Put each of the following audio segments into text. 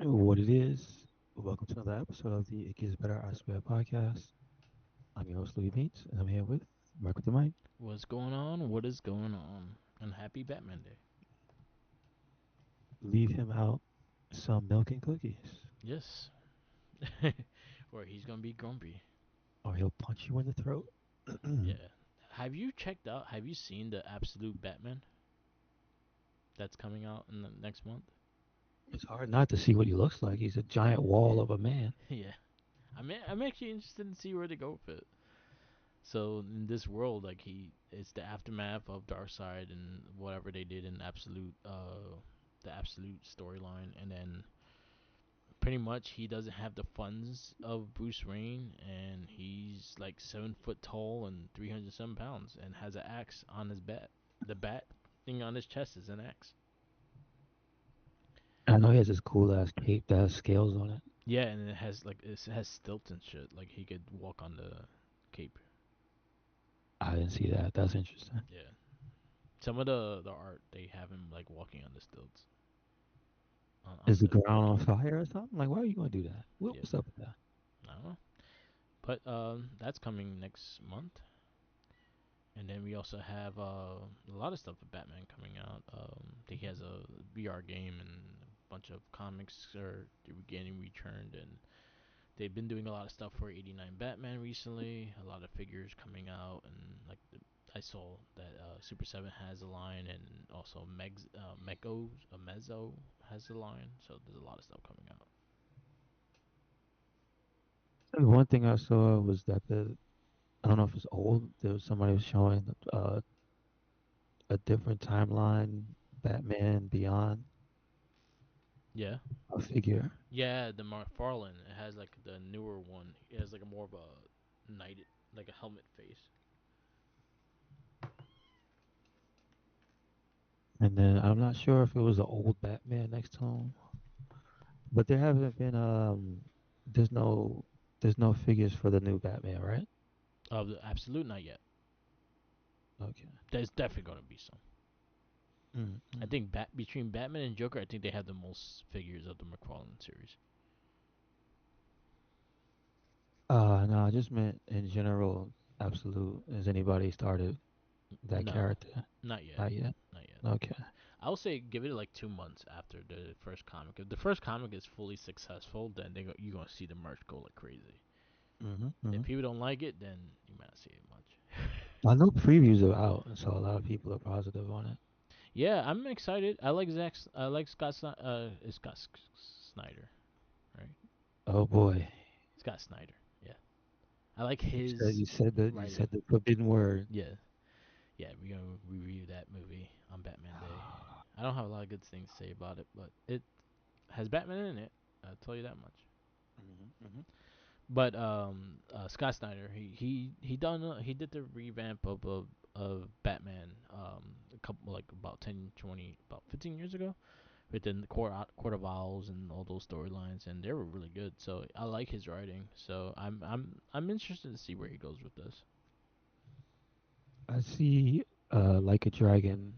What it is. Welcome to another episode of the It Gets Better I Swear podcast. I'm your host, Louis Beats, and I'm here with Mark with the mic. What's going on? What is going on? And happy Batman Day. Leave him out some milk and cookies, Yes. Or he's gonna be grumpy. or he'll punch you in the throat. Yeah. Have you seen the Absolute Batman that's coming out in the next month? It's hard not to see what he looks like. He's a giant wall of a man. Yeah. I'm actually interested to see where they go with it. So in this world, like it's the aftermath of Darkseid and whatever they did in the Absolute storyline, and then pretty much he doesn't have the funds of Bruce Wayne, and he's like 7 foot tall and 307 pounds, and has an axe on his bat. The bat thing on his chest is an axe. I know he has this cool ass cape that has scales on it. Yeah, and it has stilts and shit. Like he could walk on the cape. I didn't see that. That's interesting. Yeah, some of the art they have him like walking on the stilts on Is the the ground on cape. fire or something? Like, why are you going to do that? Yeah, What's up with that? I don't know, but that's coming next month. And then we also have a lot of stuff with Batman coming out. I think he has a VR game and a bunch of comics are getting returned, and they've been doing a lot of stuff for '89 Batman recently. A lot of figures coming out, and I saw that Super Seven has a line, and also Mezzo has a line. So there's a lot of stuff coming out. And one thing I saw was that I don't know if it's old. There was somebody was showing a different timeline, Batman Beyond, Yeah, a figure. yeah. The McFarlane it has like the newer one. It has like a more of a knight, like a helmet face. And then I'm not sure if it was an old Batman next to him, but there haven't been there's no there's no figures for the new Batman, right? Of the Absolute, not yet. Okay. There's definitely gonna be some. I Mm-hmm. think between Batman and Joker, I think they have the most figures of the McFarlane series. No, I just meant in general, absolute. Has anybody started that No, character? not yet, Not yet. not yet. Okay. I will say give it like 2 months after the first comic. If the first comic is fully successful, then you're gonna see the merch go like crazy. Mm-hmm. If Mm-hmm. people don't like it, then you might not see it much. I know previews are out, so a lot of people are positive on it. Yeah, I'm excited. I like it's Snyder, right? Oh boy, Scott Snyder. Yeah, I like you said his you said the you writing. said the forbidden word. Yeah, yeah, we're gonna review that movie on Batman Day. I don't have a lot of good things to say about it, but it has Batman in it. I'll tell you that much. Mm-hmm. But Scott Snyder, he did the revamp of Batman a couple like about 10, 20, about 15 years ago within the Court of Owls and all those storylines, and they were really good. So I like his writing. So I'm interested to see where he goes with this. I see. Like a Dragon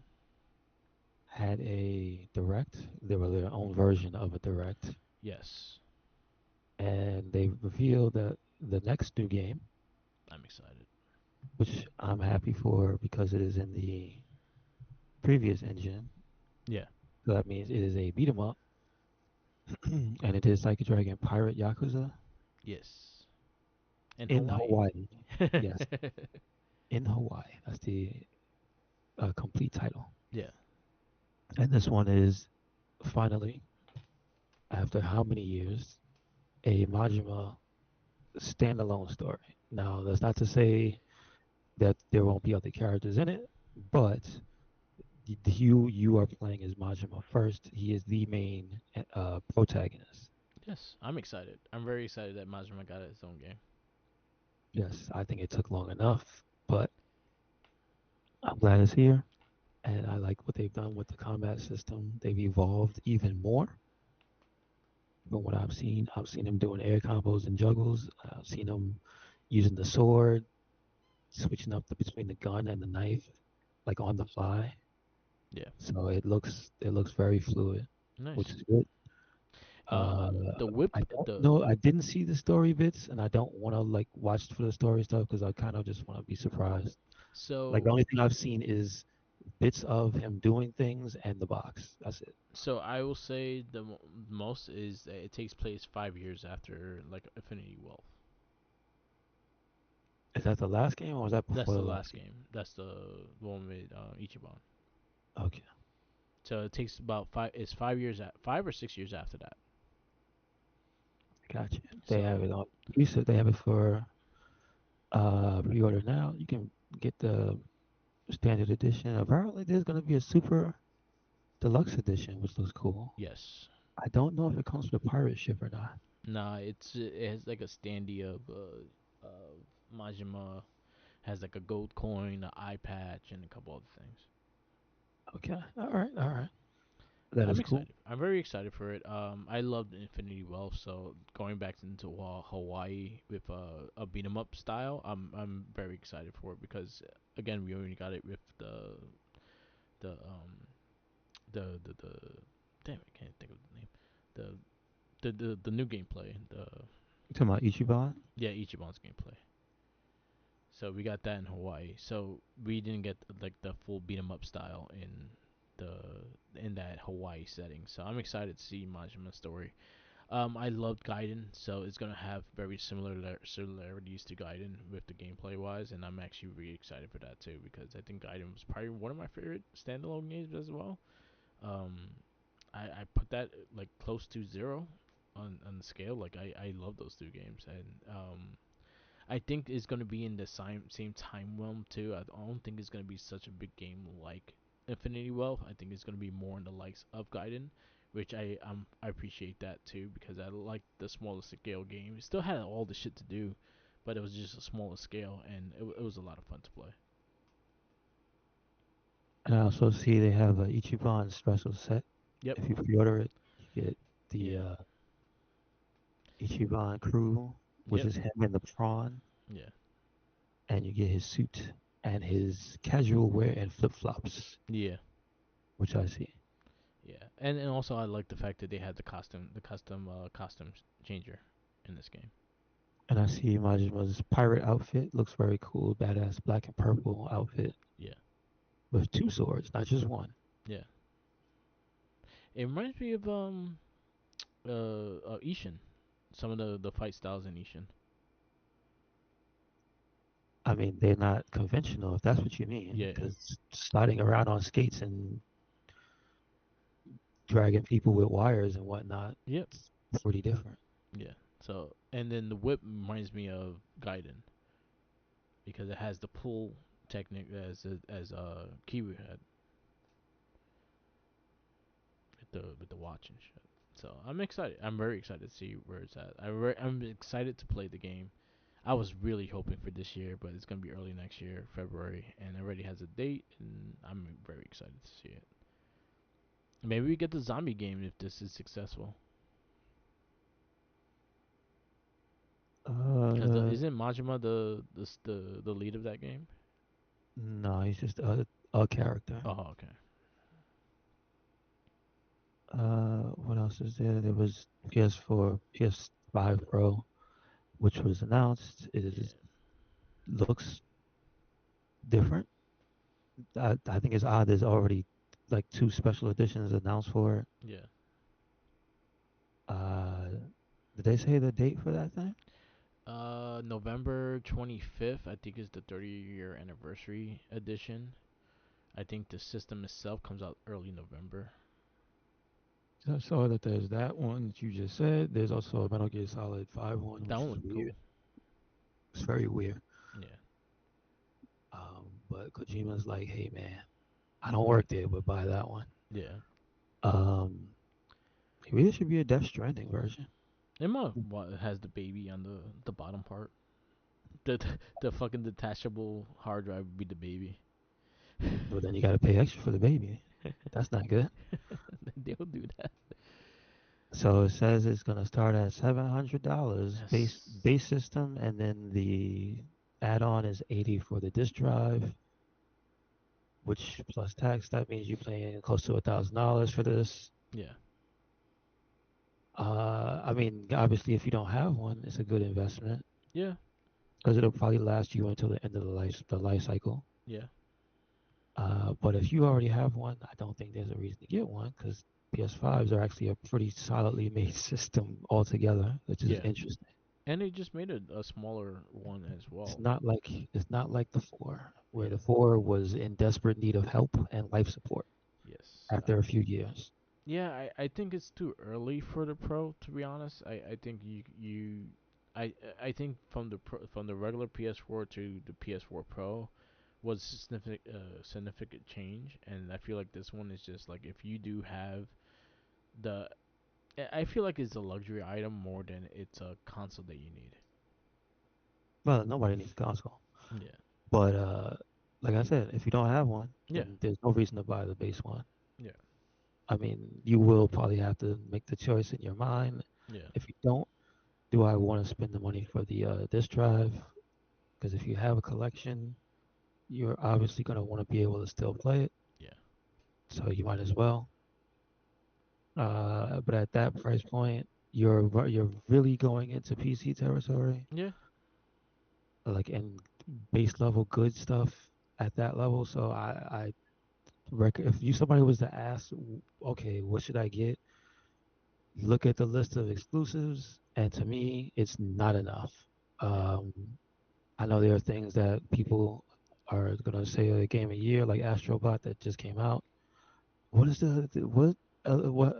had a direct. They were their own version of a direct, Yes, and they revealed that the next new game, I'm excited. which I'm happy for because it is in the previous engine. Yeah. So that means it is a beat 'em up, and it is like a Dragon Pirate Yakuza Yes. In in Hawaii. Hawaii. Yes, in Hawaii. That's the complete title. Yeah. And this one is finally, after how many years, a Majima standalone story. Now, that's not to say that there won't be other characters in it, but you are playing as Majima first. He is the main protagonist. Yes, I'm excited. I'm very excited that Majima got its own game. Yes, I think it took long enough, but I'm glad it's here. And I like what they've done with the combat system. They've evolved even more from what I've seen. I've seen them doing air combos and juggles. I've seen them using the sword, switching up between the gun and the knife, like on the fly. Yeah. So it looks very fluid, which Nice. is good. Uh, Uh, the whip, I don't the know. I didn't see the story bits, and I don't want to like watch for the story stuff because I kind of just want to be surprised. Like the so only thing I've seen is bits of him doing things and the box. That's it. so I will say the most is that it takes place 5 years after like Infinity Wealth. Is that the last game or was that That's before the the last last game? game. That's the one with Ichiban. Okay, So it takes about five. It's 5 years, 5 or 6 years after that. gotcha. They have So it on. You said they have it for pre-order now. You can get the standard edition. Apparently, there's gonna be a super deluxe edition, which looks cool. yes, I don't know if it comes with a pirate ship or not. nah, it has like a standee of Majima, has like a gold coin, an eye patch, and a couple other things. Okay, all right. That I'm is cool. excited. I'm very excited for it. I loved Infinity Wealth, so going back into Hawaii with a beat 'em up style, I'm very excited for it because again we only got it with the the damn I can't think of the name the new gameplay the You talking about Ichiban? yeah Ichiban's gameplay. So we got that in Hawaii. So we didn't get like the full beat 'em up style the in that Hawaii setting. So I'm excited to see Majima's story. I loved Gaiden, so it's gonna have very similar similarities to Gaiden with the gameplay wise, and I'm actually really excited for that too because I think Gaiden was probably one of my favorite standalone games as well. Um, I put that like close to zero on the scale. Like I love those two games, and I think it's gonna be in the same time realm too. I don't think it's gonna be such a big game like Infinity Wealth. I think it's gonna be more in the likes of Gaiden, which I appreciate that too because I like the smaller scale game. It still had all the shit to do, but it was just a smaller scale and it was a lot of fun to play. And I also see they have a Ichiban special set. Yep. If you pre-order it, you get the Yeah. Ichiban crew, which Yep. is him and the prawn, Yeah. and you get his suit and his casual wear and flip-flops, Yeah. which I see. Yeah. And also I like the fact that they had the custom costume changer in this game. And I see Majima's pirate outfit. Looks very cool. Badass black and purple outfit Yeah. with two swords, not just one. Yeah. It reminds me of Ishin. Some of the fight styles in Ishin. I mean, they're not conventional, if that's what you mean, Yeah. because sliding around on skates and dragging people with wires and whatnot, Yep. it's pretty different. Yeah. So and then the whip reminds me of Gaiden because it has the pull technique as Kiwi had with the watch and shit. So I'm excited. I'm very excited to see where it's at. I'm excited to play the game. I was really hoping for this year, but it's gonna be early next year, February, and it already has a date, and I'm very excited to see it. Maybe we get the zombie game if this is successful. Cause Uh, isn't Majima the lead of that game? no, he's just a character. Oh, okay. What else is there? There was PS4, PS5 Pro, which was announced. It is, Yeah, looks different. I think it's odd. There's already like two special editions announced for it. yeah. Uh, did they say the date for that thing? November 25th, I think is the 30-year anniversary edition. I think the system itself comes out early November. So I saw that there's that one that you just said. There's also a Metal Gear Solid 5 one, That which one is looked weird. cool. It's very weird. Yeah, But Kojima's like, hey man, I don't work there, but buy that one. yeah. Um, maybe there should be a Death Stranding version. What has the baby on the bottom part? The fucking detachable hard drive would be the baby. But then you got to pay extra for the baby. That's not good. They'll do that. So it says it's gonna start at $700 Yes. base system, and then the add-on is 80 for the disk drive, which plus tax that means you're paying close to $1,000 for this. Yeah. I mean, obviously, if you don't have one, it's a good investment Yeah, because it'll probably last you until the end of the life cycle. yeah, But if you already have one, I don't think there's a reason to get one because PS5s are actually a pretty solidly made system altogether, which is yeah. interesting. And they just made a smaller one as well. It's not like the four, where Yeah. the four was in desperate need of help and life support Yes. after a few years. Yeah, I think it's too early for the Pro, to be honest. I think I think from the regular PS4 to the PS4 Pro was significant change, and I feel like this one is just like if you do have the I feel like it's a luxury item more than it's a console that you need. Well, nobody needs a console, Yeah. but like I said, if you don't have one, Yeah. then there's no reason to buy the base one. Yeah. I mean, you will probably have to make the choice in your mind. Yeah. If you don't, do I want to spend the money for the disk drive? Because if you have a collection, you're obviously going to want to be able to still play it, Yeah. so you might as well. But at that price point, you're really going into PC territory, Yeah. like in base level good stuff at that level. So I if you somebody was to ask, okay, what should I get? Look at the list of exclusives, and to me, it's not enough. Yeah. Um, I know there are things that people are gonna say a game a year, like Astrobot that just came out. What is what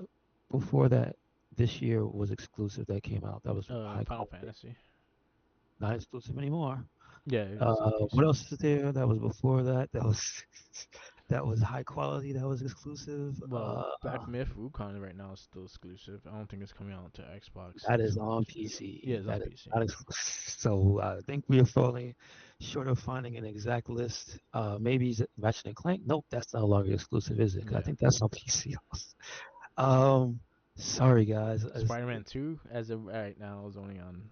before that this year was exclusive that came out that was high Final quality? Fantasy. Not exclusive anymore. Yeah, it's on What PC. else is there that was before that that was that was high quality that was exclusive? Well, Black Myth Wukong right now is still exclusive. I don't think it's coming out to Xbox That is on exclusively. Yeah, PC. it's on That is PC. not exclusive. So I think we are falling short of finding an exact list. Maybe is it Ratchet and Clank? Nope, that's no longer exclusive, is it? 'Cause I Yeah. think that's on PC also. Um, sorry guys. Spider-Man 2, as of right now, is only on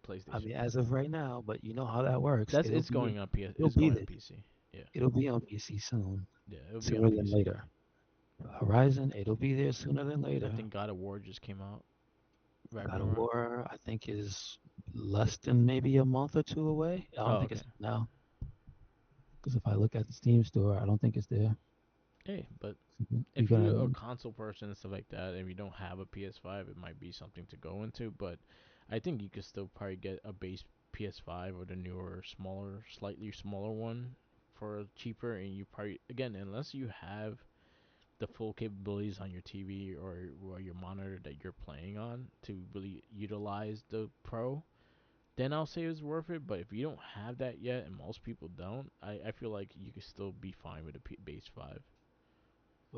I PlayStation. mean, as of right now, but you know how that works. That's it's going on PS. It'll It's be going on there. PC. Yeah. It'll be on PC soon, Yeah, it'll be on sooner than PC. later. Horizon, it'll be there sooner than I later. think God of War just came out. God of Ragnarok. War, I think, is less than maybe a month or two away. I don't Oh, think okay. it's now, because if I look at the Steam store, I don't think it's there. Hey, but You if you're a gotta, console person and stuff like that, and you don't have a PS5, it might be something to go into. But I think you could still probably get a base PS5 or the newer, smaller, slightly smaller one for cheaper. And you probably, again, unless you have the full capabilities on your TV or your monitor that you're playing on to really utilize the Pro, then I'll say it's worth it. But if you don't have that yet, and most people don't, I feel like you could still be fine with a base 5.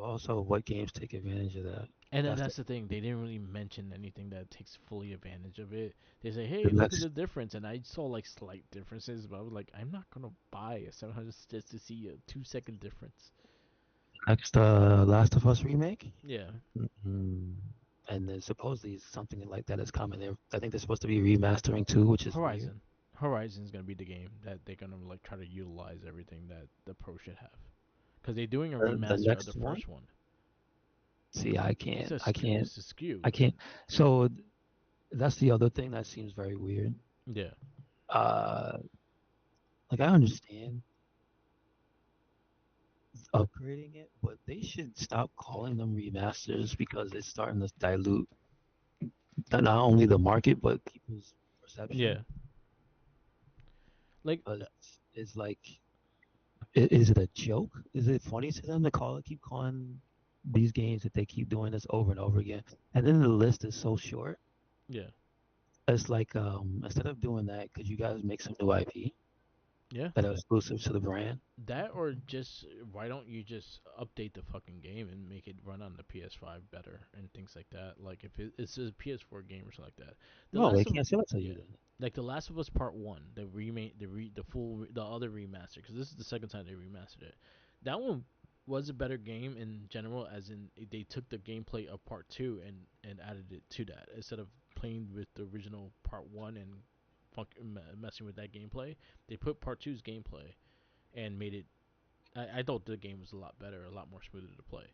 also what games take advantage of that. And then That's that's the thing. They didn't really mention anything that takes fully advantage of it. They say, the "Hey, look at next the difference," and I saw like slight differences, but I was like, "I'm not gonna buy a 700 just to see a 2 second difference." next Last of Us remake. Yeah, Hmm. And then supposedly something like that is coming. I think they're supposed to be remastering too, which is weird. Horizon. Horizon's gonna be the game that they're gonna like try to utilize everything that the Pro should have, because they're doing a The remaster of the next one. first one. See, I It's can't. a I skew. can't. It's a skew. I can't. So that's the other thing that seems very weird. Yeah, Uh, like I understand upgrading it, but they should stop calling them remasters because it's starting to dilute not only the market but people's perception. yeah. Like, But it's like, is it a joke? Is it funny to them to keep calling these games that they keep doing this over and over again? And then the list is so short. yeah, It's like, instead of doing that, could you guys make some new IP yeah. that are exclusive to the brand? That or just why don't you just update the fucking game and make it run on the PS5 better and things like that? Like if it's a PS4 game or something like that. The No, they Last of can't sell it to you yeah, then. like the Last of Us Part One, the remake, the full, the other remaster, because this is the second time they remastered it. That one was a better game in general, as in they took the gameplay of Part Two and added it to that instead of playing with the original Part One and messing with that gameplay. They put Part Two's gameplay and made it. I thought the game was a lot better, a lot more smoother to play.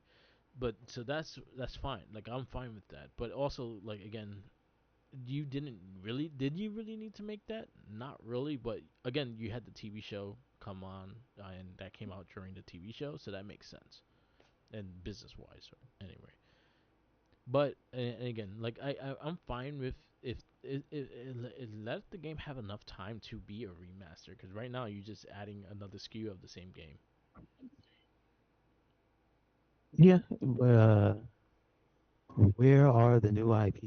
But so that's fine. Like I'm fine with that. But also like again, did you really need to make that? Not really. But again, you had the TV show come on, and that came out during the TV show, so that makes sense and business wise. Anyway, but and again, like I'm fine with if it let the game have enough time to be a remaster. Because right now you're just adding another SKU of the same game. Yeah, but where are the new IP?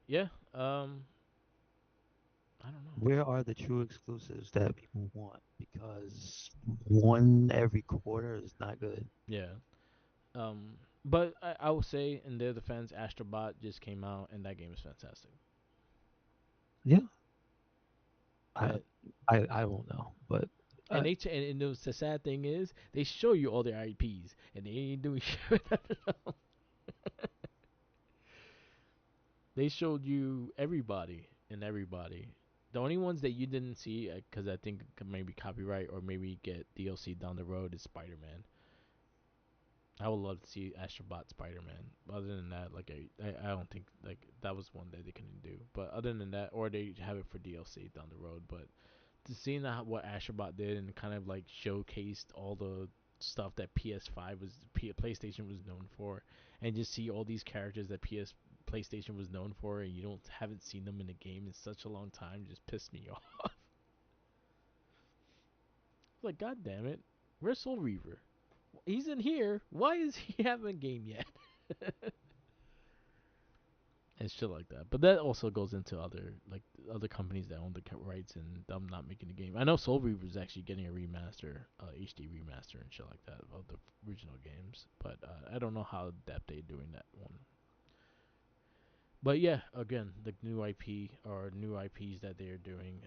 Yeah. I don't know. Where are the true exclusives that people want? Because one every quarter is not good. Yeah. But I will say in their defense, Astrobot just came out and that game is fantastic. Yeah, I And I won't know, but and uh, the sad thing is they show you all their IPs and they ain't doing shit with them. They showed you everybody and everybody. The only ones that you didn't see, because I think maybe copyright or maybe get DLC down the road, is Spider Man. I would love to see Astrobot Spider Man. Other than that, like I don't think like that was one that they couldn't do. But other than that, or they have it for DLC down the road. But to seeing that what Astrobot did and kind of like showcased all the stuff that PS5 PlayStation was known for, and just see all these characters that PlayStation was known for, and you haven't seen them in a game in such a long time, just pissed me off. Like, god damn it, where's Soul Reaver? He's in here. Why is he having a game yet? And shit like that. But that also goes into other companies that own the rights and them not making the game. I know Soul Reaver is actually getting a remaster, HD remaster and shit like that of the original games. But I don't know how depth they're doing that one. But yeah, again, the new IP or new IPs that they're doing,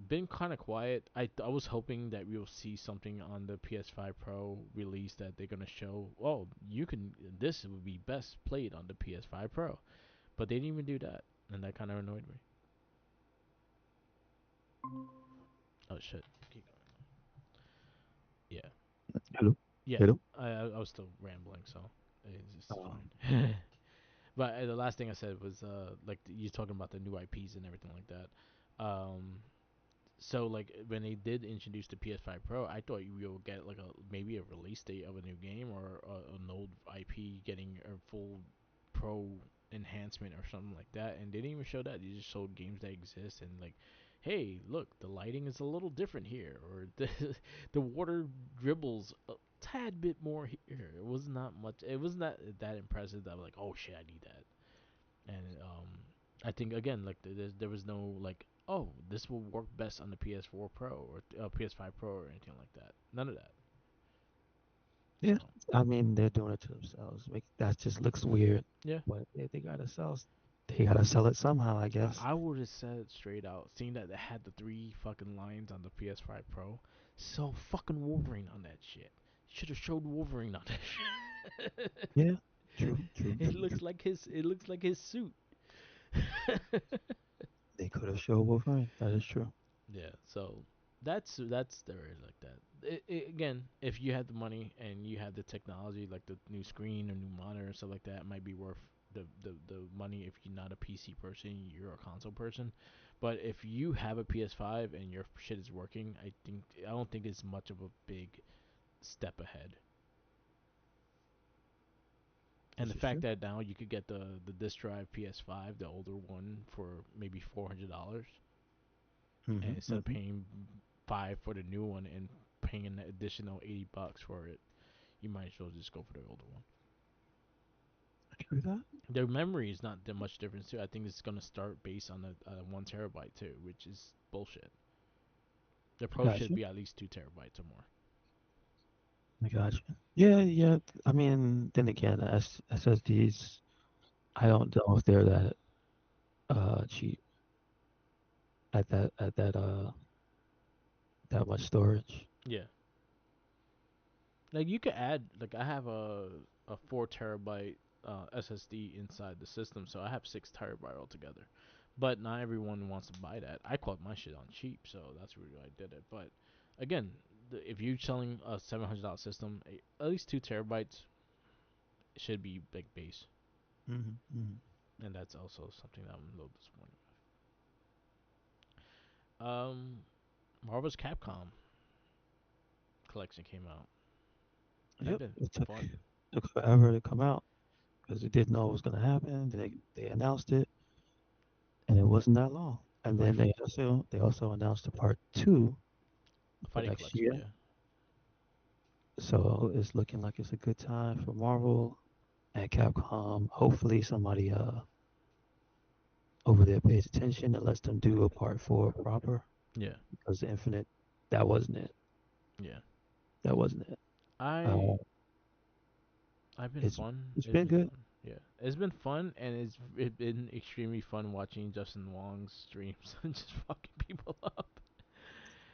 been kind of quiet. I was hoping that we'll see something on the PS5 Pro release that they're gonna show. Oh, you can. This would be best played on the PS5 Pro, but they didn't even do that, and that kind of annoyed me. Oh shit. Keep going. Yeah, hello, yeah. hello. I was still rambling, so it's just Um, fine. But the last thing I said was like you talking about the new IPs and everything like that. So like when they did introduce the PS5 Pro, I thought you would get like a maybe a release date of a new game or an old IP getting a full Pro enhancement or something like that, and they didn't even show that. They just showed games that exist and like, hey, look, the lighting is a little different here, or the water dribbles a tad bit more here. It was not much. It was not that impressive. That I was like, oh shit, I need that. And I think again, like there was no like, oh, this will work best on the PS4 Pro or PS5 Pro or anything like that. None of that. yeah, So I mean they're doing it to themselves. That just looks weird, yeah, but they gotta sell it somehow, I guess. I would have said it straight out. Seeing that they had the three fucking lines on the PS5 Pro, so fucking Wolverine on that shit. Should have showed Wolverine on that shit. Yeah, true, true, It true, true. looks like his. It looks like his suit. They could have showed Wolverine. That is true. Yeah, so that's there is like that. Again, if you had the money and you had the technology, like the new screen or new monitor and stuff like that, it might be worth the money if you're not a PC person, you're a console person. But if you have a PS5 and your shit is working, I don't think it's much of a big step ahead. And This the is fact true. that now you could get the disc drive PS5, the older one, for maybe $400, and instead of Mm-hmm. paying five for the new one and paying an additional $80 for it, you might as well just go for the older one. True that. The memory is not that much difference too. I think it's gonna start based on the 1 terabyte too, which is bullshit. The I Pro got should you. be at least 2 terabytes or more. I got you. Yeah, yeah. I mean, then again, SSDs. I don't know if they're that cheap at that much storage. Yeah, like you could add like I have a 4 terabyte SSD inside the system, so I have 6 terabyte altogether. But not everyone wants to buy that. I caught my shit on cheap, so that's really why I did it. But again, if you're selling a $700 system, at least 2 terabytes, it should be like base, Mm-hmm. and that's also something that I'm a little disappointed with. Marvel's Capcom collection came out. That Yep. been It took fun. took forever to come out because they didn't know what was gonna happen. They announced it, and it wasn't that long. And Right, then they also announced the part two for fighting next collection. year. Yeah, So it's looking like it's a good time for Marvel and Capcom. Hopefully somebody over there pays attention and lets them do a part four proper yeah, because the Infinite, that wasn't it. yeah. That wasn't it. Uh, I I've been it's fun. it's It's been been good. fun. Yeah, it's been fun, and it's been extremely fun watching Justin Wong's streams and just fucking people up.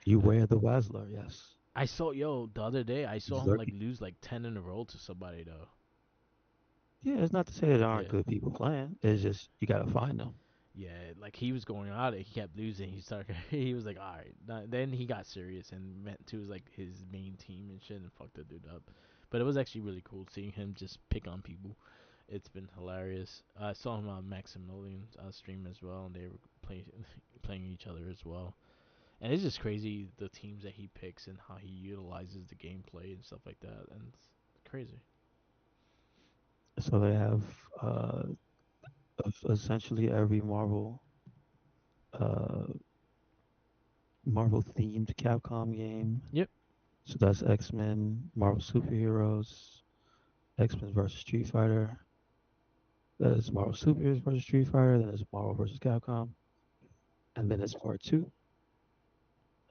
You wear the Wazler, yes. I saw the other day. I saw He's him like lurking. lose like 10 in a row to somebody though. Yeah, it's not to say there aren't Yeah, good people playing. It's just you gotta find them. yeah. Like he was going at it, he kept losing. He started. He was like, all right. Then he got serious and went to his like his main team and shit and fucked the dude up. But it was actually really cool seeing him just pick on people. It's been hilarious. I saw him on Maximilian's stream as well, and they were playing playing each other as well. And it's just crazy the teams that he picks and how he utilizes the gameplay and stuff like that. And it's crazy. So they have essentially every uh, Marvel themed Capcom game. Yep. So that's X Men, Marvel Superheroes, X Men versus Street Fighter. That is Marvel Superheroes versus Street Fighter. Then it's Marvel versus Capcom, and then it's part two.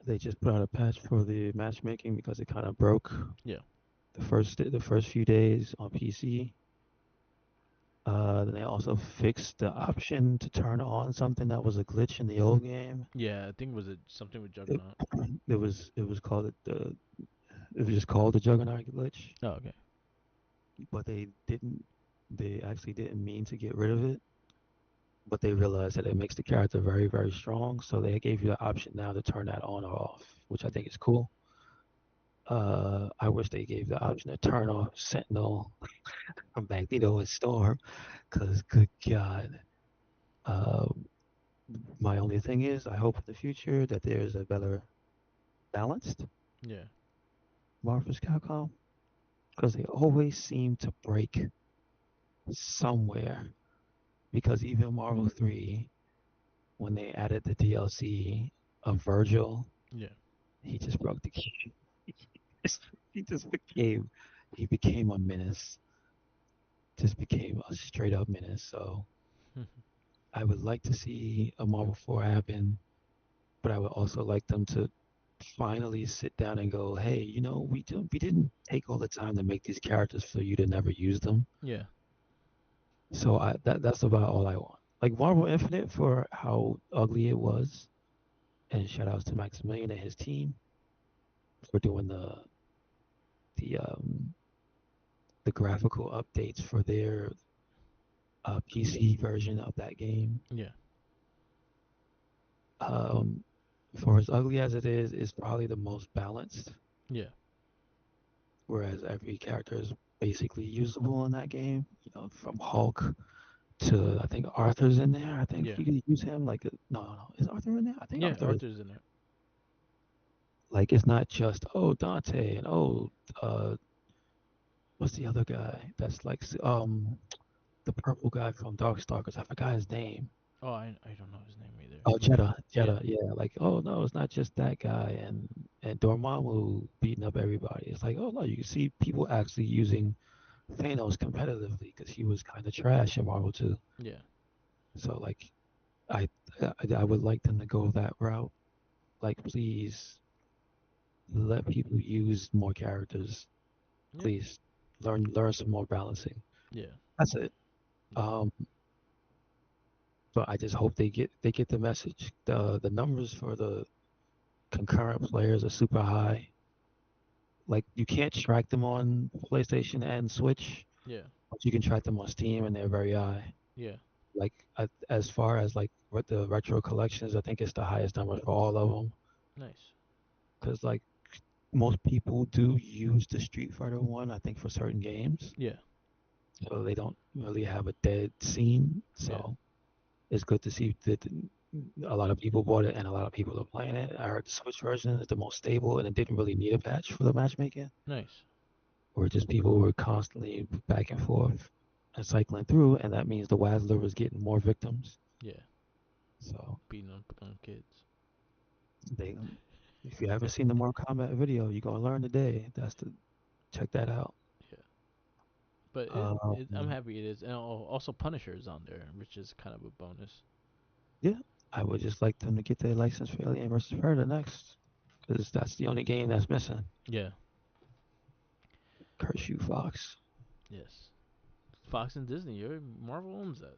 They just put out a patch for the matchmaking because it kind of broke Yeah. the first few days on PC. Then they also fixed the option to turn on something that was a glitch in the old game. Yeah. I think was it something with It, Juggernaut. it was called it was just called the Juggernaut glitch, Oh, okay. but they actually didn't mean to get rid of it, but they realized that it makes the character very very strong, so they gave you the option now to turn that on or off, which I think is cool. I wish they gave the option to turn off Sentinel from Magneto and Storm, because good God. Uh, my only thing is, I hope in the future that there's a better balanced Yeah. Marvel's Capcom, because they always seem to break somewhere. Because even Marvel 3, when they added the DLC of Virgil, Yeah. he just broke the game. he just became he became a menace. Just became a straight up menace. So I would like to see a Marvel 4 happen, but I would also like them to finally sit down and go, hey, we didn't take all the time to make these characters for you to never use them. Yeah. So that's about all I want. Like Marvel Infinite for how ugly it was, and shout outs to Maximilian and his team for doing the the graphical updates for their PC version of that game. Yeah. Um, for as ugly as it is, it's probably the most balanced, Yeah. whereas every character is basically usable in that game. From Hulk to I think Arthur's in there. I think Yeah. you can use him like no, no, no. Is Arthur in there? I think Yeah. Arthur is. Arthur's in it. Like it's not just Dante and what's the other guy that's like the purple guy from Darkstalkers. I forgot his name. Oh, I don't know his name either. Oh, Jeddah, Yeah. Jeddah, yeah. Like, oh no, it's not just that guy and Dormammu beating up everybody. It's like, oh no, you can see people actually using Thanos competitively because he was kind of trash in Marvel 2. Yeah. So like, I, I would like them to go that route. Like, please let people use more characters. Yep. Please learn some more balancing. Yeah. That's it. Yeah. Um, but I just hope they get the message. The numbers for the concurrent players are super high. Like you can't track them on PlayStation and Switch, Yeah. but you can track them on Steam, and they're very high. Yeah. Like as far as like what the retro collections, I think it's the highest number for all of them. Nice. Because like most people do use the Street Fighter one, I think for certain games. Yeah. so they don't really have a dead scene. Yeah, So it's good to see that a lot of people bought it and a lot of people are playing it. I heard the Switch version is the most stable and it didn't really need a patch for the matchmaking, nice. or just people were constantly back and forth and cycling through, and that means the Wazzler was getting more victims. Yeah, So beating up on kids. they, if you haven't seen the Mortal Kombat video, you're gonna learn today. Check that out. Yeah, but I'm Um, happy it is, and also Punisher is on there, which is kind of a bonus. yeah, I would just like them to get their license for Alien versus Predator next, because that's the only game that's missing. Yeah, Curse you, Fox. yes. Fox and Disney, Marvel owns that.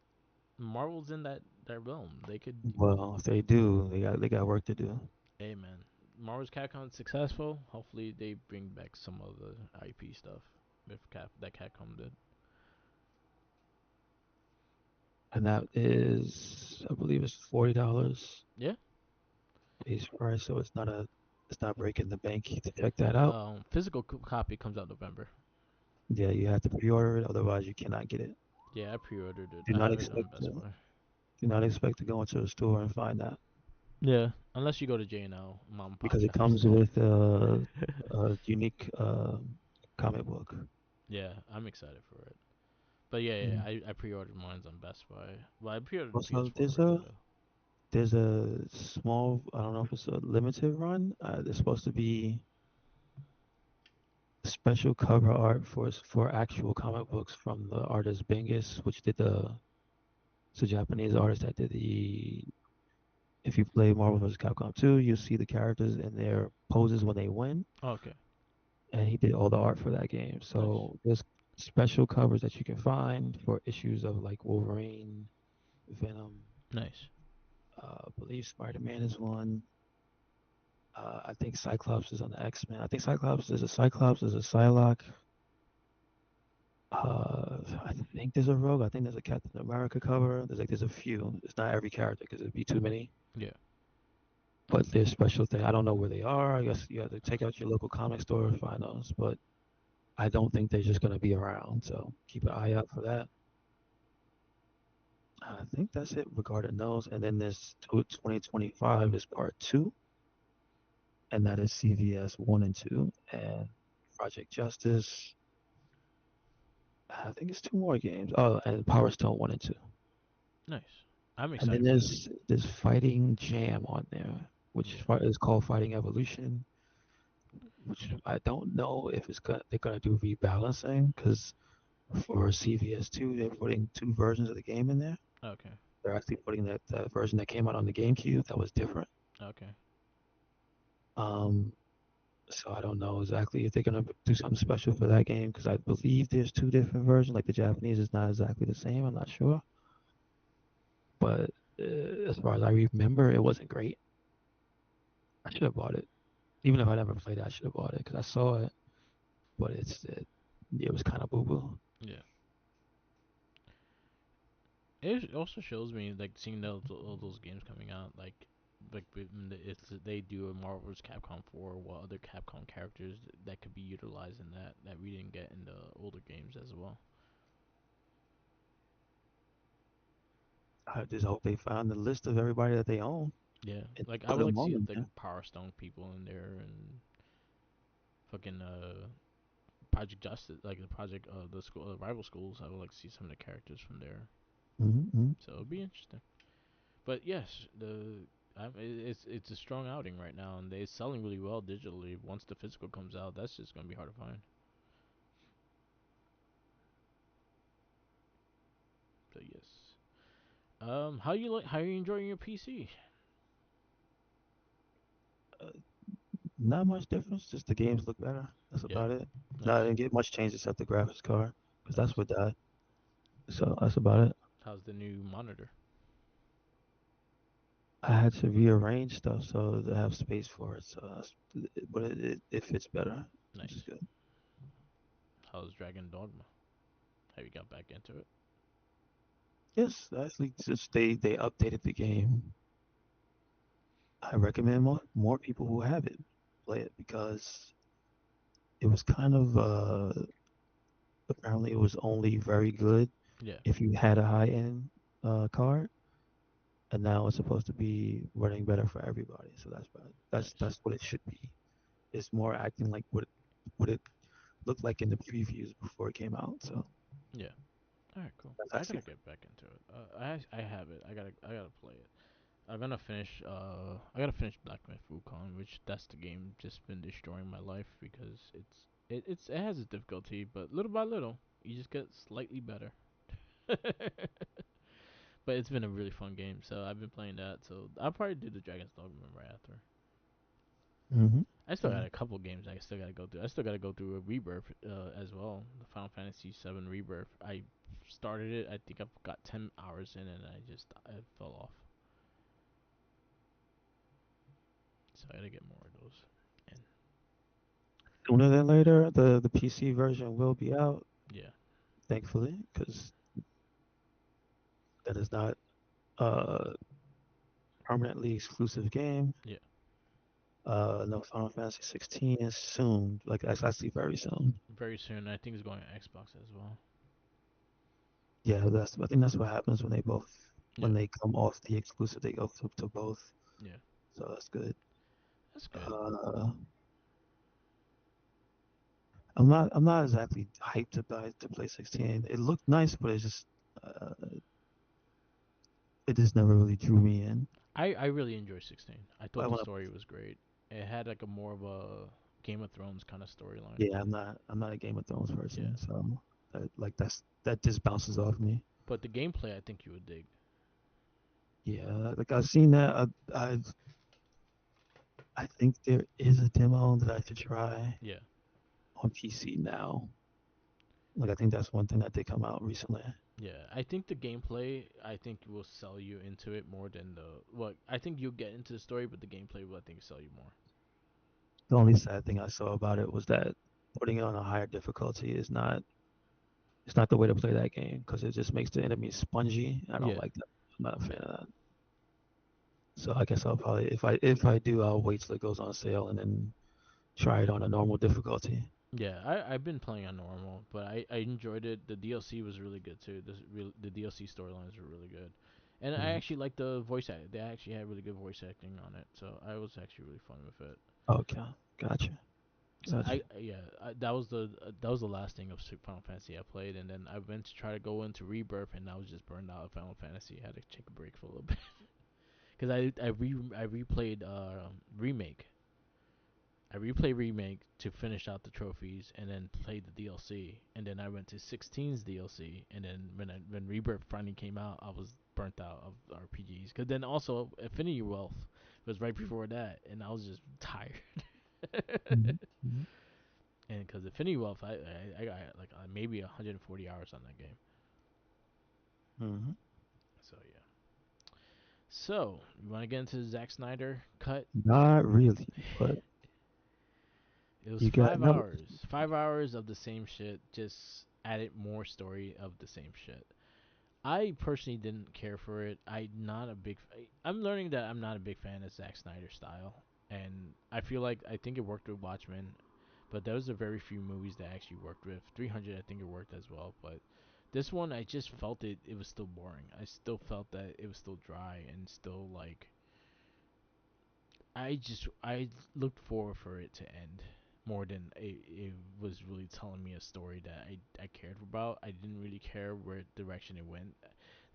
Marvel's in that realm. They could, Well, if they do, they got work to do. hey man, Marvel's Capcom is successful. Hopefully they bring back some of the IP stuff if Capcom did. And that is, I believe, it's $40 Yeah. base price, so it's not breaking the bank to check that out. Physical copy comes out November. Yeah, you have to pre-order it, otherwise you cannot get it. Yeah, I pre-ordered it. Do I not have it on expect Best to Buy. do not expect to go into a store and find that Yeah, unless you go to J&L mom and pop because it shops. comes with a unique comic book. Yeah, I'm excited for it. But yeah, Mm. I pre-ordered mine on Best Buy. Well, I pre-ordered the Also, PS4 version though. there's a small, I don't know if it's a limited run. There's supposed to be special cover art for actual comic books from the artist Bingus, which did the it's a Japanese artist that did the. If you play Marvel vs. Capcom 2, you see the characters in their poses when they win, Oh, okay, and he did all the art for that game. nice, So there's special covers that you can find for issues of like Wolverine, Venom, nice. I believe Spider-Man is one. I think Cyclops is on the X-Men. I think Cyclops, there's a Psylocke. I think there's a Rogue. I think there's a Captain America cover. There's a few. It's not every character because it'd be too many. Yeah, But there's special thing. I don't know where they are. I guess you have to take out your local comic store and find those. But I don't think they're just gonna be around. So keep an eye out for that. I think that's it regarding those. And then this 2025 is part two, and that is CVS 1 and 2 and Project Justice. I think it's two more games. Oh, and Power Stone 1 and 2. nice. I'm And then excited for that. there's Fighting Jam on there, which Yeah, is called Fighting Evolution, which I don't know if they're gonna do rebalancing because for CVS2 they're putting two versions of the game in there. okay, They're actually putting that version that came out on the GameCube that was different. okay. Um, so I don't know exactly if they're gonna do something special for that game because I believe there's two different versions. Like the Japanese is not exactly the same. I'm not sure, but as far as I remember, it wasn't great. I should have bought it, even if I never played it. I should have bought it because I saw it, but it was kind of boo boo. Yeah. It also shows me like seeing all those games coming out it's they do a Marvel's Capcom 4 while other Capcom characters that could be utilized in that we didn't get in the older games as well. I just hope they found the list of everybody that they own Yeah, and like I put would them like to all see in like there. Power Stone people in there and fucking Project Justice, like the project the school rival schools. I would like to see some of the characters from there. Mm-hmm. So it'll be interesting. But yes, it's a strong outing right now, and they're selling really well digitally. Once the physical comes out, that's just gonna be hard to find. So yes. How you enjoying your PC? Uh, Not much difference. Just the games look better. That's Yeah, about it. No, I nice, didn't get much change except the graphics card because that's nice. what died. So that's about it. How's the new monitor? I had to rearrange stuff so to have space for it. So, but it fits better, which is Nice. good. How's Dragon Dogma? Have you got back into it? Yes, actually, since they updated the game, I recommend more people who have it play it because it was kind of apparently it was only very good Yeah. if you had a high-end card, and now it's supposed to be running better for everybody. So that's bad. Nice. That's what it should be. It's more acting like what it looked like in the previews before it came out. So Yeah. All right. Cool. that's I actually gotta get back into it. I have it. I gotta play it. I'm gonna finish. I gotta finish Black Myth Wukong, which that's the game just been destroying my life because it has its difficulty, but little by little, you just get slightly better. But it's been a really fun game, so I've been playing that. So I'll probably do the Dragon's Dogma right after. hmm I still got a couple games I still gotta go through. I still gotta go through a Rebirth as well. The Final Fantasy VII Rebirth. I started it. I think I've got 10 hours in, and I fell off. So I gotta get more of those. And sooner than later, the PC version will be out, yeah, thankfully, because that is not a permanently exclusive game. yeah, No, Final Fantasy 16 is soon, like that's actually very soon. very soon. I think it's going on Xbox as well. Yeah, that's I think that's what happens when they both Yeah, when they come off the exclusive, they go to both. yeah, So that's good. that's good. Uh, I'm not exactly hyped to buy to play 16. It looked nice, but uh, it just never really drew me in. I really enjoy 16. I thought I the want story was great. It had like a more of a Game of Thrones kind of storyline. yeah, I'm not a Game of Thrones Yeah, person, so that just bounces off me. but the gameplay I think you would dig. Yeah, like I've seen that. I think there is a demo that I should try Yeah, on PC now. Like I think that's one thing that did come out recently. yeah. I think the gameplay I think will sell you into it more than the well. I think you'll get into the story, but the gameplay will I think sell you more. The only sad thing I saw about it was that putting it on a higher difficulty is not it's not the way to play that game because it just makes the enemies spongy. I don't Yeah, like that. I'm not a fan yeah. of that. So I guess I'll probably if I do, I'll wait till it goes on sale and then try it on a normal difficulty. Yeah, I've been playing on normal, but I enjoyed it. The DLC was really good too. The DLC storylines were really good, and I Mhm. actually like the voice act. They actually had really good voice acting on it, so I was actually really fun with it. Okay, gotcha, So gotcha. that was the last thing of Final Fantasy I played, and then I went to try to go into Rebirth, and I was just burned out of Final Fantasy. I had to take a break for a little bit because I replayed remake. I replayed remake to finish out the trophies, and then played the DLC, and then I went to 16's DLC, and then when Rebirth finally came out, I was burnt out of RPGs. Cause then also Affinity Wealth was right before that, and I was just tired. Mhm, mhm, And because Affinity Wealth, I got like maybe 140 hours on that game. mhm. So yeah. So you want to get into the Zack Snyder cut? Not really, but It was you got five no. hours. 5 hours of the same shit, just added more story of the same shit. I personally didn't care for it. I'm learning that I'm not a big fan of Zack Snyder's style, and I think it worked with Watchmen, but those are very few movies that actually worked with. 300, I think it worked as well, but this one I just felt it was still boring. I still felt that it was still dry and still like I looked forward for it to end more than it was really telling me a story that I cared about. I didn't really care where direction it went.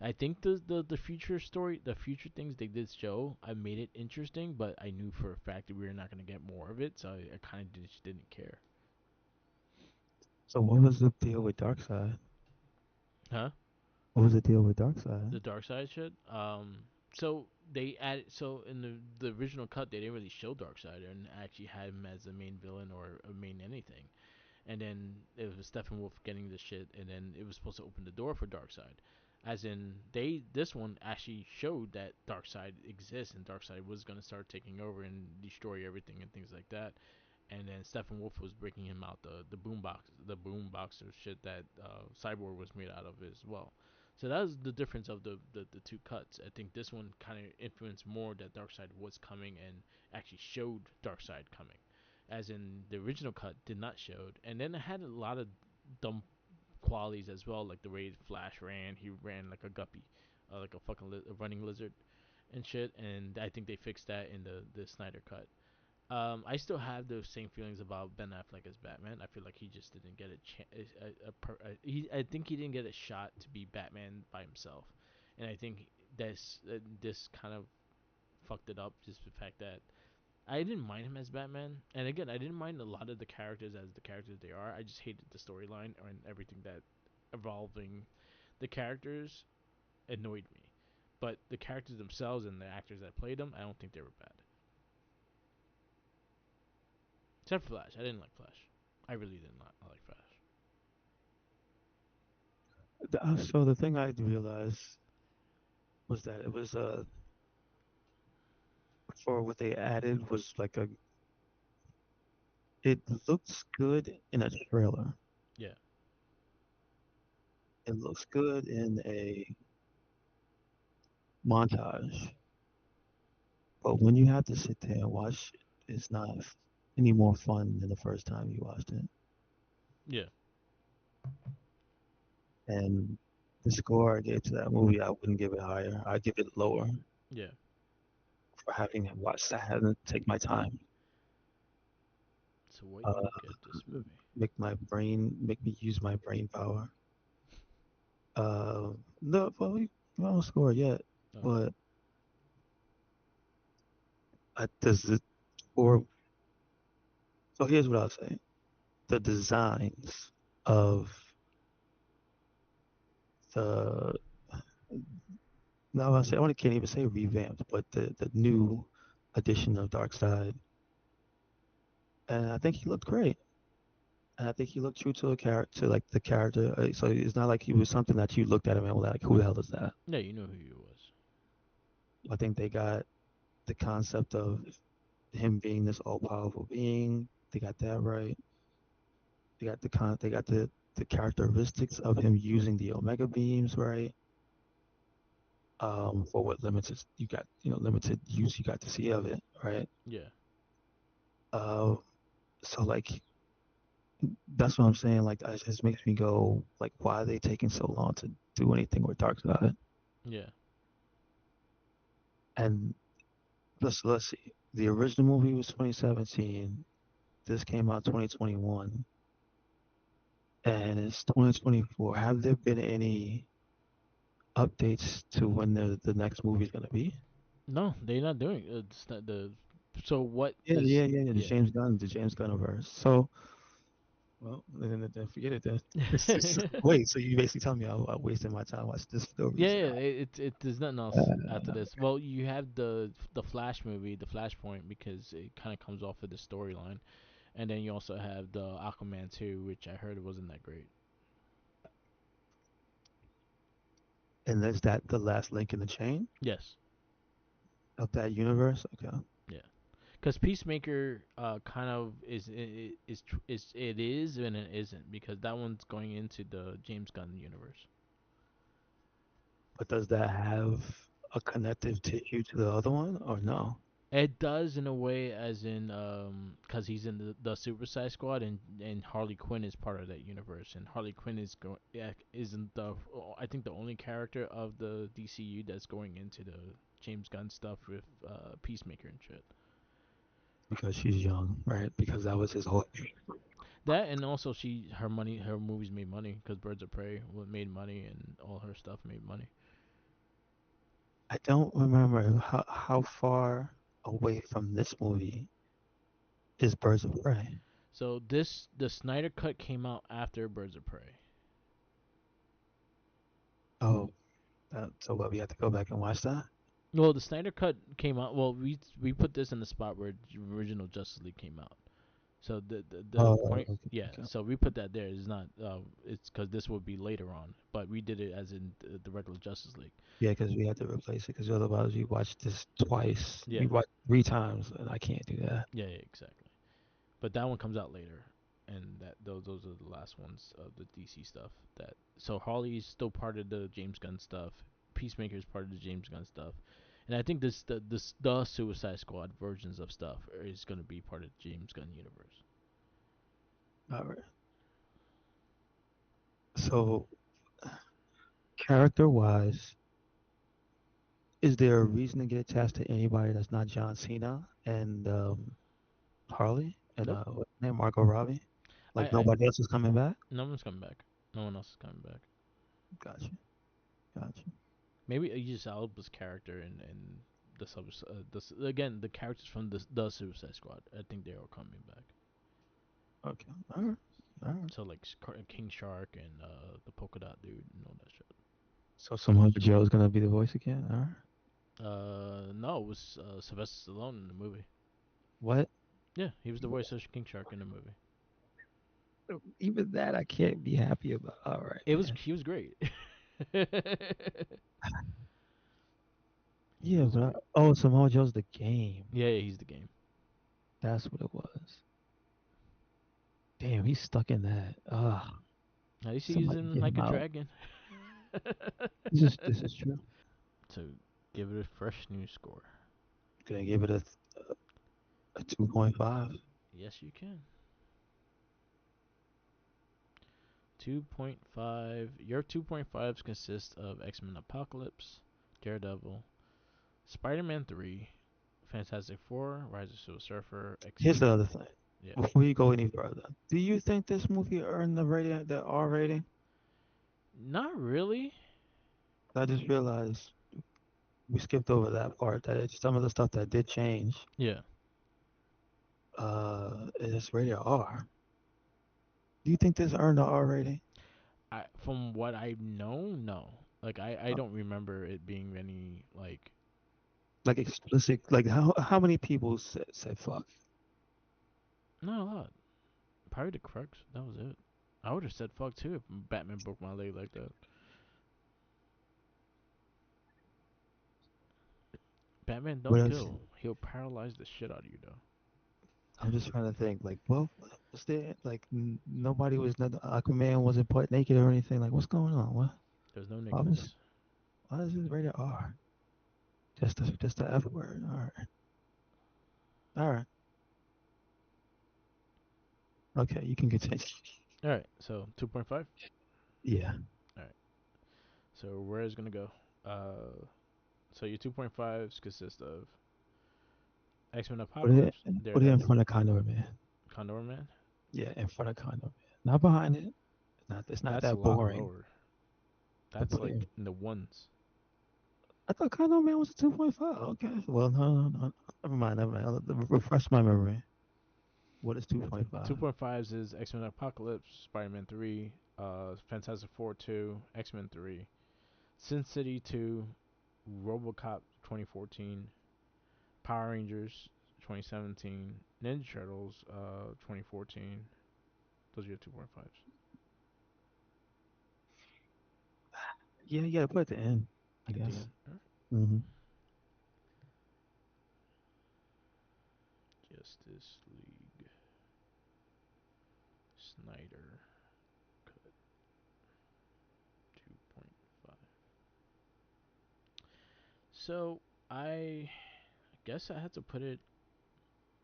I think the future story, the future things they did show, I made it interesting, but I knew for a fact that we were not gonna get more of it, so I kind of just didn't care. So what was the deal with Darkseid? Huh? What was the deal with Darkseid? The dark side shit. So they added so in the original cut they didn't really show Darkseid and actually had him as a main villain or a main anything. And then it was Steppenwolf getting the shit, and then it was supposed to open the door for Darkseid. As in, this one actually showed that Darkseid exists and Darkseid was gonna start taking over and destroy everything and things like that. And then Steppenwolf was breaking him out the boom box of shit that Cyborg was made out of as well. So that was the difference of the two cuts. I think this one kind of influenced more that Darkseid was coming and actually showed Darkseid coming as in the original cut did not showed, and then it had a lot of dumb qualities as well, like the way Flash ran. He ran like a guppy, like a fucking a running lizard and shit. And I think they fixed that in the Snyder cut. I still have those same feelings about Ben Affleck as Batman. I feel like he just didn't get I think he didn't get a shot to be Batman by himself, and I think this kind of fucked it up. Just the fact that I didn't mind him as Batman, and again, I didn't mind a lot of the characters as the characters they are. I just hated the storyline and everything that evolving the characters annoyed me. But the characters themselves and the actors that played them, I don't think they were bad. Except Flash. I didn't like Flash. I really did not like Flash. So the thing I realized was that it was for what they added was like a it looks good in a trailer. Yeah. It looks good in a montage. But when you have to sit there and watch it, it's not any more fun than the first time you watched it. Yeah. And the score I gave to that movie, I wouldn't give it higher. I'd give it lower Yeah. for having watched that. I had to take my time, So what you uh, get this movie? make me use my brain power. No, well, we don't score yet, Oh. but does it, or, so here's what I'll say. The designs of the, no, I want to can't even say revamped, but the new edition of Darkseid, and I think he looked great. And I think he looked true to a character, like the character. So it's not like he was something that you looked at him and were like, "Who the hell is that?" Yeah, you know who he was. I think they got the concept of him being this all-powerful being. They got that right. They got the characteristics of him using the Omega beams right. For what limited you got, limited use you got to see of it, right? Yeah. Uh, so like that's what I'm saying. Like it just makes me go like, why are they taking so long to do anything with Darkseid? Yeah. And let's see. The original movie was 2017. This came out 2021, and it's 2024. Have there been any updates to when the next movie is gonna be? No, they're not doing it. It's not the. So what Yeah, is? yeah, yeah, yeah. Yeah. The James Gunniverse. So, well, then forget it. Then Yeah, wait. So you basically tell me I wasted my time watching this for no yeah. reason. It there's nothing else after Uh, this. Well, you have the Flash movie, the Flashpoint, because it kind of comes off of the storyline, and then you also have the Aquaman 2, which I heard wasn't that great. and is that the last link in the chain Yes. of that universe? Okay. Yeah. Because Peacemaker, kind of is it is and it isn't, because that one's going into the James Gunn universe. But does that have a connective tissue to the other one or no? It does in a way, as in because he's in the Suicide Squad, and Harley Quinn is part of that universe, and Harley Quinn isn't the I think the only character of the DCU that's going into the James Gunn stuff with Peacemaker and shit. Because she's young, right? Because that was his whole. That, and also her movies made money because Birds of Prey made money and all her stuff made money. I don't remember how far away from this movie is Birds of Prey. So the Snyder cut came out after Birds of Prey. Oh, so what? We have to go back and watch that. Well, the Snyder cut came out. Well, we put this in the spot where the original Justice League came out. So the Oh, point, okay, yeah. okay. So we put that there. It's not. It's because this would be later on, but we did it as in the regular Justice League. Yeah, because we had to replace it. Because otherwise, we watched this twice. Yeah, We watched 3 times, and I can't do that. yeah, yeah, exactly. But that one comes out later, and those are the last ones of the DC stuff. That so Harley's still part of the James Gunn stuff. Peacemaker is part of the James Gunn stuff, and I think the Suicide Squad versions of stuff is going to be part of the James Gunn universe. All right. So, character wise, is there a reason to get attached to anybody that's not John Cena and Harley and Nope. what's her name, Margot Robbie? Like I nobody else is coming back? no one's coming back. No one else is coming back. Gotcha, gotcha. Maybe Idris Elba's character and again the characters from the Suicide Squad. I think they are coming back. Okay, all right, all right. So like King Shark and the polka dot dude and all that shit. So Samoa Joe's gonna be the voice again. All right. No, it was Sylvester Stallone in the movie. What? Yeah, he was the voice of King Shark in the movie. Even that I can't be happy about. All right, It was man. he was great. He Yeah, was but great. oh, Samoa Joe's the game. Yeah, yeah, he's the game. That's what it was. Damn, he's stuck in that. Ah, At least he used somebody him get like him a out. dragon. This is true. To give it a fresh new score. Gonna give it a 2.5. Yes, you can. 2.5. Your 2.5s consist of X Men Apocalypse, Daredevil, Spider Man 3, Fantastic Four, Rise of Silver Surfer, Here's the X-Men. other thing. Yeah. Before you go any further, do you think this movie earned the R rating? Not really. I just realized we skipped over that part. That it's some of the stuff that did change. Yeah. Is rated R. Do you think this earned the R rating? From what I know, no. Like I Uh, don't remember it being any like like explicit? Like how many people said fuck? not a lot. Probably the Crux. That was it. I would have said fuck too if Batman broke my leg like that. Batman What don't else? kill. He'll paralyze the shit out of you though. I'm just trying to think. Like, well, was there like nobody was not Aquaman wasn't put naked or anything? Like, what's going on? What? There's no Why was nakedness. why is it rated R? Just the F word. All right. All right. Okay, you can continue. All right. So 2.5. Yeah. All right. So where is gonna go? So your 2.5s consist of X Men Apocalypse, Put it in Daredevil, front of Condor Man. Condor Man. Yeah, in front of Condor Man. Not behind it. It's not That's a that lot boring. lower. But That's put it like in. in the ones. I thought Condor Man was a 2.5. Okay. Well, no. Never mind. Never mind. Refresh my memory. What is 2.5? 2.5s is X Men Apocalypse, Spider Man 3, Fantastic Four 2, X Men 3, Sin City 2, Robocop 2014, Power Rangers 2017, Ninja Turtles 2014. Those are your 2.5s. Yeah, you gotta put it at the end, I At the guess. end. Alright. Hmm. Justice League. Snyder cut 2.5. So I guess I had to put it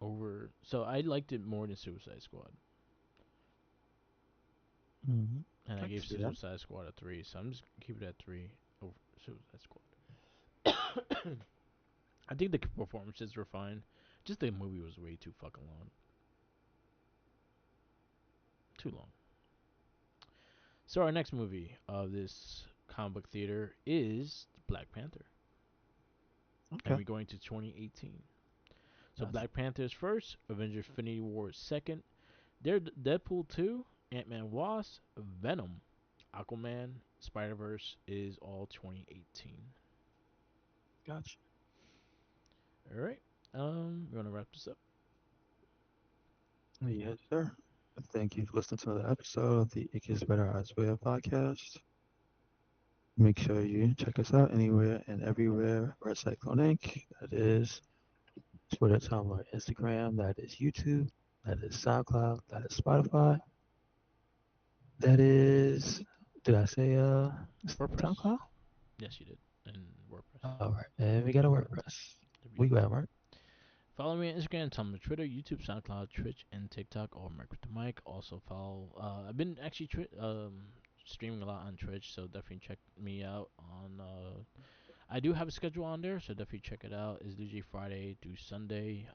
over. So I liked it more than Suicide Squad, Hmm. and I I can gave see that. Suicide Squad a 3. So I'm just gonna keep it at 3 over Suicide Squad. I think the performances were fine. Just the movie was way too fucking long. Too long. So our next movie of this comic book theater is Black Panther, and Okay. we're going to 2018. So Gotcha. Black Panther is first, Avengers: Infinity War is second, Deadpool 2, Ant-Man Wasp, Venom, Aquaman, Spider-Verse is all 2018. Gotcha. All right. You want to wrap this up? Yes, sir. Thank you for listening to another episode of the It Gets Better As Well podcast. Make sure you check us out anywhere and everywhere for Cyclone Inc. That is Twitter, Tumblr, Instagram. That is YouTube. That is SoundCloud. That is Spotify. That is, did I say WordPress. SoundCloud? Yes, you did. And WordPress. All right. And we got a WordPress. There we We go. got Mark. Follow me on Instagram, Tumblr, Twitter, YouTube, SoundCloud, Twitch, and TikTok. All Mark with the mic. Also follow. I've been actually streaming a lot on Twitch, so definitely check me out on. I do have a schedule on there, so definitely check it out. It's usually Friday through Sunday.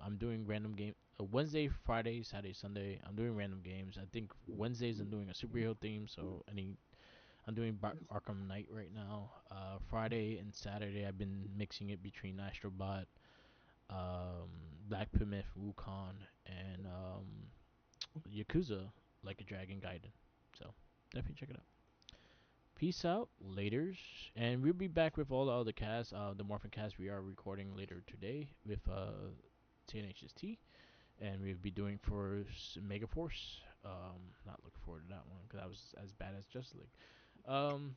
I'm doing random game. Wednesday, Friday, Saturday, Sunday. I'm doing random games. I think Wednesdays I'm doing a superhero theme, so I'm doing Arkham Knight right now. Friday and Saturday I've been mixing it between Astrobot, Black Plymouth, Wukong, and Yakuza, Like a Dragon Gaiden. So definitely check it out. Peace out, laters, and we'll be back with all the other casts. The Morphin cast we are recording later today with TNHST, and we'll be doing for Mega Force. Not looking forward to that one because that was as bad as Justice League. Um,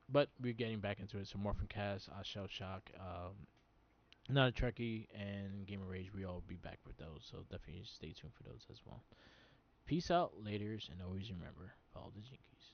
but we're getting back into it. So Morphin cast, Shell Shock, Not a Trekkie, and Gamer Rage. We all be back with those. So definitely stay tuned for those as well. Peace out, laters, and always remember, follow the Jinkies.